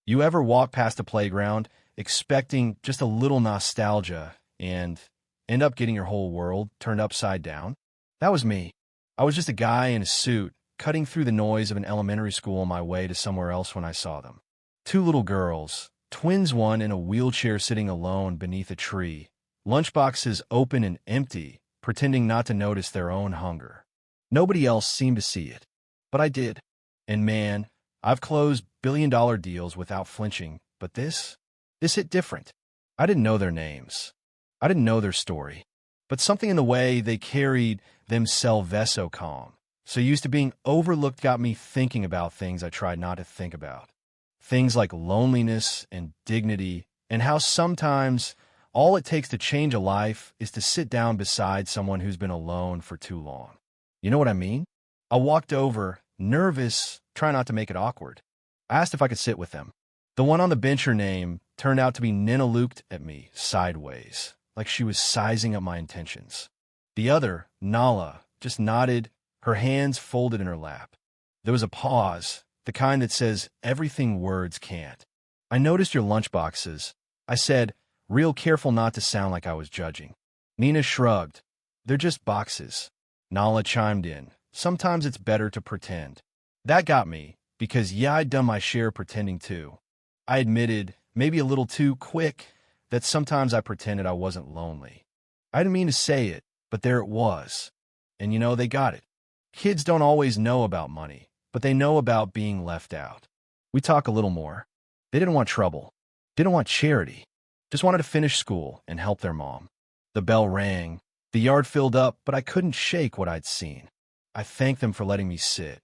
You ever walk past a playground expecting just a little nostalgia and end up getting your whole world turned upside down? That was me. I was just a guy in a suit, cutting through the noise of an elementary school on my way to somewhere else when I saw them. Two little girls, twins, one in a wheelchair sitting alone beneath a tree, lunchboxes open and empty, pretending not to notice their own hunger. Nobody else seemed to see it, but I did. And man, I've closed billion-dollar deals without flinching, but this hit different. I didn't know their names. I didn't know their story, but something in the way they carried themselves so calm, so used to being overlooked, got me thinking about things I tried not to think about. Things like loneliness and dignity, and how sometimes all it takes to change a life is to sit down beside someone who's been alone for too long. You know what I mean? I walked over, nervous, trying not to make it awkward. I asked if I could sit with them. The one on the bench, her name turned out to be Nina, looked at me sideways, like she was sizing up my intentions. The other, Nala, just nodded, her hands folded in her lap. There was a pause, the kind that says everything words can't. I noticed your lunchboxes, I said, real careful not to sound like I was judging. Nina shrugged. They're just boxes. Nala chimed in. Sometimes it's better to pretend. That got me, because yeah, I'd done my share pretending too. I admitted, maybe a little too quick, that sometimes I pretended I wasn't lonely. I didn't mean to say it, but there it was. And you know, they got it. Kids don't always know about money, but they know about being left out. We talk a little more. They didn't want trouble. Didn't want charity. Just wanted to finish school and help their mom. The bell rang. The yard filled up, but I couldn't shake what I'd seen. I thanked them for letting me sit.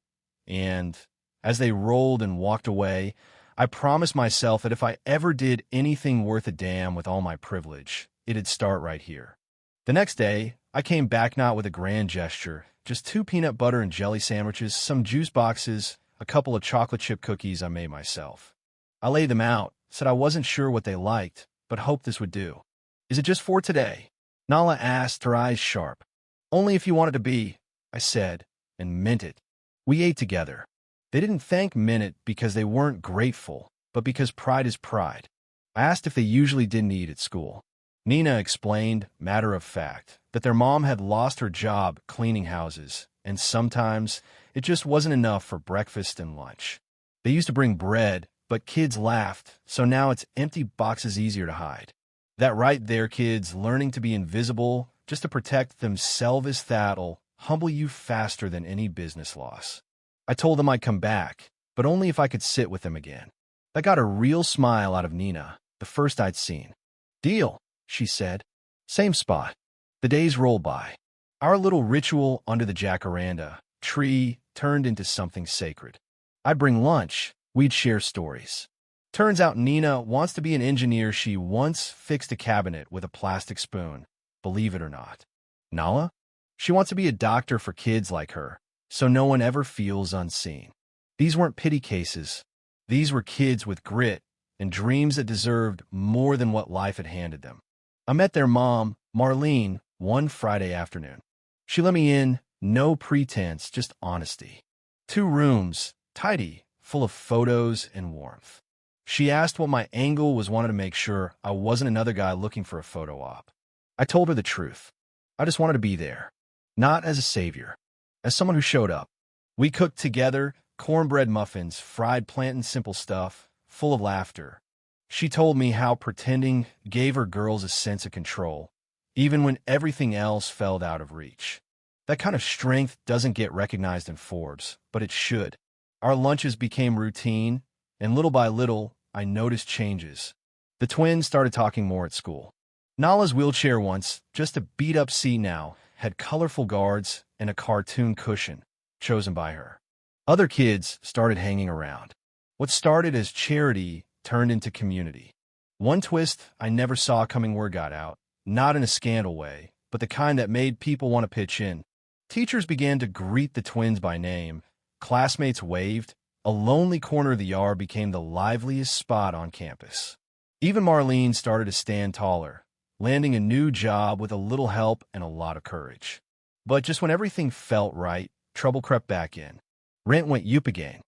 And as they rolled and walked away, I promised myself that if I ever did anything worth a damn with all my privilege, it'd start right here. The next day, I came back not with a grand gesture, just 2 peanut butter and jelly sandwiches, some juice boxes, a couple of chocolate chip cookies I made myself. I laid them out, said I wasn't sure what they liked, but hoped this would do. Is it just for today? Nala asked, her eyes sharp. Only if you want it to be, I said, and meant it. We ate together. They didn't thank Minute because they weren't grateful, but because pride is pride. I asked if they usually didn't eat at school. Nina explained, matter of fact, that their mom had lost her job cleaning houses, and sometimes it just wasn't enough for breakfast and lunch. They used to bring bread, but kids laughed, so now it's empty boxes easier to hide. That right there, kids learning to be invisible just to protect themselves, that'll humble you faster than any business loss. I told them I'd come back, but only if I could sit with them again. That got a real smile out of Nina, the first I'd seen. Deal, she said. Same spot. The days rolled by. Our little ritual under the jacaranda tree turned into something sacred. I'd bring lunch. We'd share stories. Turns out Nina wants to be an engineer. She once fixed a cabinet with a plastic spoon, believe it or not. Nala? She wants to be a doctor for kids like her, so no one ever feels unseen. These weren't pity cases. These were kids with grit and dreams that deserved more than what life had handed them. I met their mom, Marlene, one Friday afternoon. She let me in, no pretense, just honesty. 2 rooms, tidy, full of photos and warmth. She asked what my angle was, wanted to make sure I wasn't another guy looking for a photo op. I told her the truth. I just wanted to be there, not as a savior, as someone who showed up. We cooked together, cornbread muffins, fried plantain, simple stuff, full of laughter. She told me how pretending gave her girls a sense of control, even when everything else felt out of reach. That kind of strength doesn't get recognized in Forbes, but it should. Our lunches became routine, and little by little, I noticed changes. The twins started talking more at school. Nala's wheelchair, once just a beat-up seat, now had colorful guards and a cartoon cushion, chosen by her. Other kids started hanging around. What started as charity turned into community. One twist I never saw coming, word got out, not in a scandal way, but the kind that made people want to pitch in. Teachers began to greet the twins by name. Classmates waved. A lonely corner of the yard became the liveliest spot on campus. Even Marlene started to stand taller, landing a new job with a little help and a lot of courage. But just when everything felt right, trouble crept back in. Rent went up again.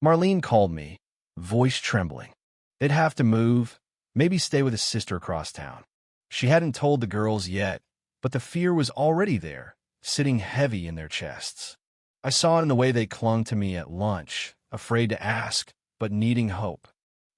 Marlene called me, voice trembling. They'd have to move, maybe stay with a sister across town. She hadn't told the girls yet, but the fear was already there, sitting heavy in their chests. I saw it in the way they clung to me at lunch, afraid to ask, but needing hope.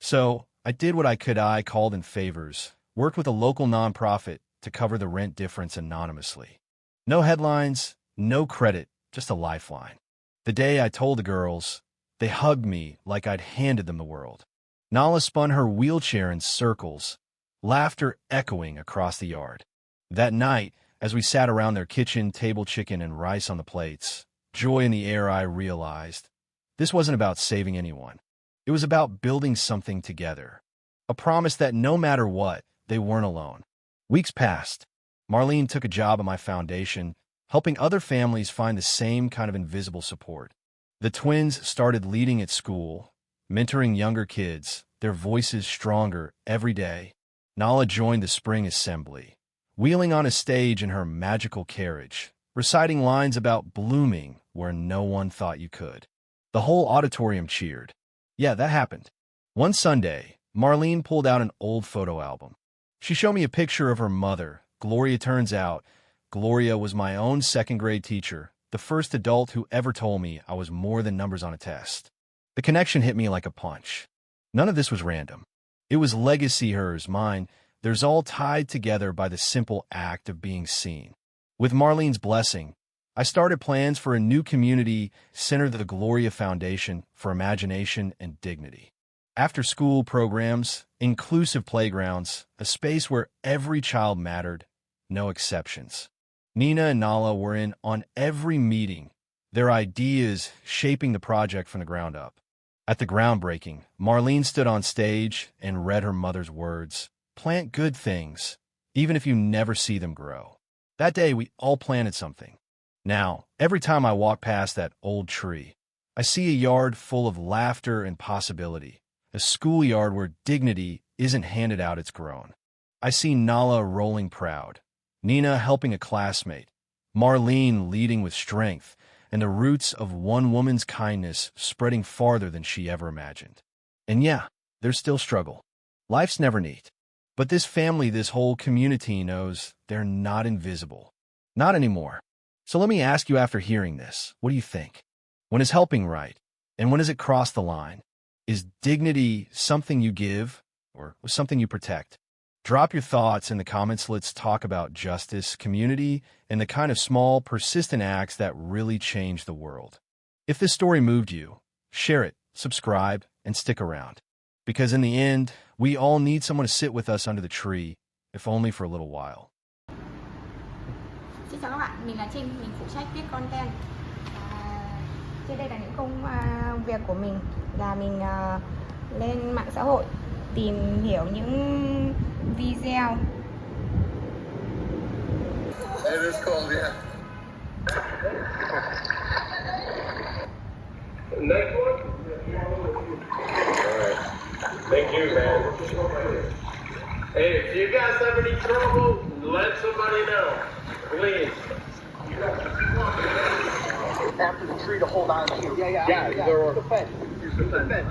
So I did what I could. I called in favors, worked with a local nonprofit to cover the rent difference anonymously. No headlines, no credit, just a lifeline. The day I told the girls, they hugged me like I'd handed them the world. Nala spun her wheelchair in circles, laughter echoing across the yard. That night, as we sat around their kitchen table, chicken and rice on the plates, joy in the air, I realized this wasn't about saving anyone. It was about building something together. A promise that no matter what, they weren't alone. Weeks passed. Marlene took a job at my foundation, helping other families find the same kind of invisible support. The twins started leading at school, mentoring younger kids, their voices stronger every day. Nala joined the spring assembly, wheeling on a stage in her magical carriage, reciting lines about blooming where no one thought you could. The whole auditorium cheered. Yeah, that happened. One Sunday, Marlene pulled out an old photo album. She showed me a picture of her mother, Gloria. Turns out, Gloria was my own second-grade teacher, the first adult who ever told me I was more than numbers on a test. The connection hit me like a punch. None of this was random. It was legacy, hers, mine. There's all tied together by the simple act of being seen. With Marlene's blessing, I started plans for a new community centered at the Gloria Foundation for Imagination and Dignity. After-school programs, inclusive playgrounds, a space where every child mattered, no exceptions. Nina and Nala were in on every meeting, their ideas shaping the project from the ground up. At the groundbreaking, Marlene stood on stage and read her mother's words, "Plant good things, even if you never see them grow." That day, we all planted something. Now, every time I walk past that old tree, I see a yard full of laughter and possibility, a schoolyard where dignity isn't handed out, it's grown. I see Nala rolling proud, Nina helping a classmate, Marlene leading with strength, and the roots of one woman's kindness spreading farther than she ever imagined. And yeah, there's still struggle. Life's never neat. But this family, this whole community knows they're not invisible. Not anymore. So let me ask you, after hearing this, what do you think? When is helping right? And when does it cross the line? Is dignity something you give or something you protect? Drop your thoughts in the comments. Let's talk about justice, community, and the kind of small, persistent acts that really change the world. If this story moved you, share it, subscribe, and stick around. Because in the end, we all need someone to sit with us under the tree, if only for a little while. Xin chào các bạn, mình là Trinh, mình phụ trách viết content. Trên đây là những công việc của mình, là mình lên mạng xã hội tìm hiểu những video. It is cold, yeah. Next one? Alright. Thank you, man. Hey, if you guys have any trouble, let somebody know. Please. After the tree to hold on to. Yeah, they're... Use the fence.